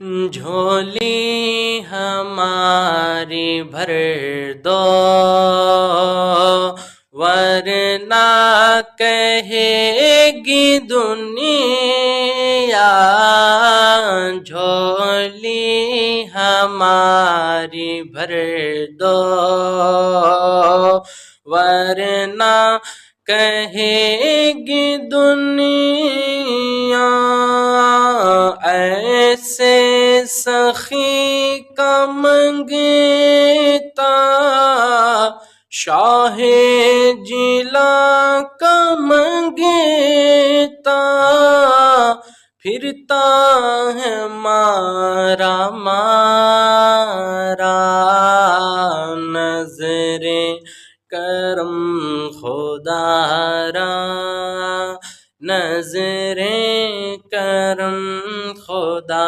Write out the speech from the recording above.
جھولی ہماری بھر دو، ورنہ کہے گی دنیا جھولی ہماری بھر دو، ورنہ کہے گی دنیا ایسے سخی کا منگتا شاہ جلا کا منگتا، پھرتا ہے مارا مارا نظر کرم خدا را، نظر کرم خدا